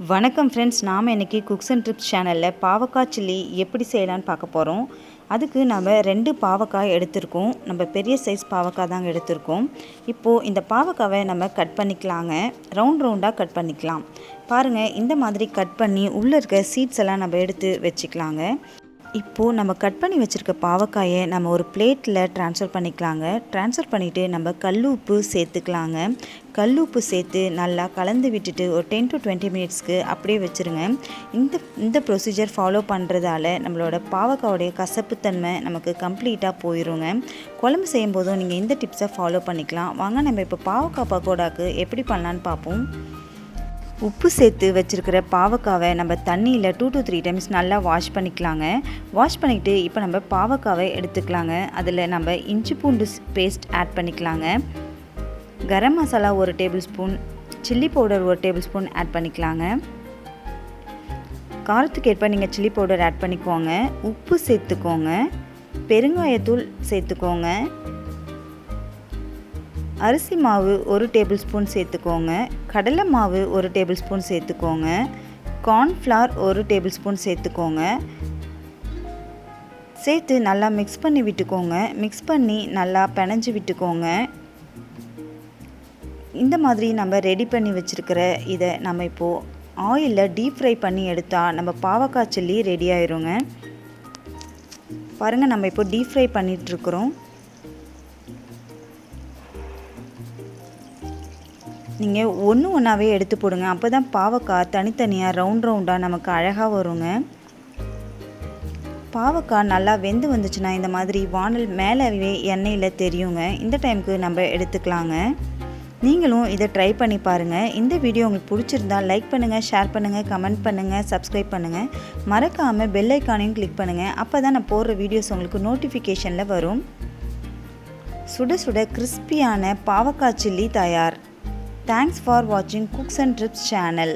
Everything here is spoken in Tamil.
வணக்கம் ஃப்ரெண்ட்ஸ், நாம் இன்றைக்கி குக்ஸ் அண்ட் ட்ரிப்ஸ் சேனலில் பாவக்காய் சில்லி எப்படி செய்யலான்னு பார்க்க போகிறோம். அதுக்கு நம்ம 2 பாவக்காய் எடுத்திருக்கோம். நம்ம பெரிய சைஸ் பாவக்காய் தாங்க எடுத்திருக்கோம். இப்போது இந்த பாவக்காவை நம்ம கட் பண்ணிக்கலாங்க. ரவுண்டாக கட் பண்ணிக்கலாம். பாருங்கள், இந்த மாதிரி கட் பண்ணி உள்ளே இருக்க சீட்ஸ் எல்லாம் நம்ம எடுத்து வச்சுக்கலாங்க. இப்போது நம்ம கட் பண்ணி வச்சுருக்க பாவக்காயை நம்ம ஒரு பிளேட்டில் ட்ரான்ஸ்ஃபர் பண்ணிக்கலாங்க. ட்ரான்ஸ்ஃபர் பண்ணிவிட்டு நம்ம கல் உப்பு சேர்த்துக்கலாங்க. கல் உப்பு சேர்த்து நல்லா கலந்து விட்டுட்டு ஒரு 10 to 20 மினிட்ஸ்க்கு அப்படியே வச்சுருங்க. இந்த ப்ரொசீஜர் ஃபாலோ பண்ணுறதால நம்மளோட பாவக்காயோடைய கசப்புத்தன்மை நமக்கு கம்ப்ளீட்டாக போயிடுங்க. குழம்பு செய்யும்போதும் நீங்கள் இந்த டிப்ஸை ஃபாலோ பண்ணிக்கலாம். வாங்க நம்ம இப்போ பாவக்காய் பக்கோடாக்கு எப்படி பண்ணலான்னு பார்ப்போம். உப்பு சேர்த்து வச்சுருக்கிற பாவக்காவை நம்ம தண்ணியில் 2 to 3 டைம்ஸ் நல்லா வாஷ் பண்ணிக்கலாங்க. வாஷ் பண்ணிக்கிட்டு இப்போ நம்ம பாவக்காவை எடுத்துக்கலாங்க. அதில் நம்ம இஞ்சி பூண்டு பேஸ்ட் ஆட் பண்ணிக்கலாங்க. Garam masala 1 tablespoon, chilli powder 1 tablespoon add பண்ணிக்கலாங்க. காரத்துக்கு ஏற்ப நீங்கள் சில்லி பவுடர் ஆட் பண்ணிக்கோங்க. உப்பு சேர்த்துக்கோங்க. பெருங்காயத்தூள் சேர்த்துக்கோங்க. அரிசி மாவு 1 டேபிள் ஸ்பூன் சேர்த்துக்கோங்க. கடலை மாவு 1 டேபிள் ஸ்பூன் சேர்த்துக்கோங்க. கார்ன்ஃப்ளவர் 1 டேபிள் ஸ்பூன் சேர்த்துக்கோங்க. சேர்த்து நல்லா மிக்ஸ் பண்ணி விட்டுக்கோங்க. மிக்ஸ் பண்ணி நல்லா பிணைஞ்சு விட்டுக்கோங்க. இந்த மாதிரி நம்ம ரெடி பண்ணி வச்சுருக்கிற இதை நம்ம இப்போது ஆயிலில் டீப் ஃப்ரை பண்ணி எடுத்தால் நம்ம பாவக்காய் சில்லி ரெடி ஆயிருங்க. பாருங்கள், நம்ம இப்போ டீப் ஃப்ரை பண்ணிகிட்ருக்குறோம். நீங்கள் ஒன்றாவே எடுத்து போடுங்க. அப்போ தான் பாவக்காய் தனித்தனியாக ரவுண்டாக நமக்கு அழகாக வருங்க. பாவக்காய் நல்லா வெந்து வந்துச்சுன்னா இந்த மாதிரி வானல் மேலேயே எண்ணெயில் தெரியுங்க. இந்த டைமுக்கு நம்ம எடுத்துக்கலாங்க. நீங்களும் இதை ட்ரை பண்ணி பாருங்கள். இந்த வீடியோ உங்களுக்கு பிடிச்சிருந்தால் லைக் பண்ணுங்கள், ஷேர் பண்ணுங்கள், கமெண்ட் பண்ணுங்கள், சப்ஸ்கிரைப் பண்ணுங்கள். மறக்காமல் பெல் ஐக்கானையும் கிளிக் பண்ணுங்கள். அப்போ தான் நான் போடுற வீடியோஸ் உங்களுக்கு நோட்டிஃபிகேஷனில் வரும். சுட சுட கிறிஸ்பியான பாவக்காய் சில்லி தயார். Thanks for watching Cooks and Trips channel.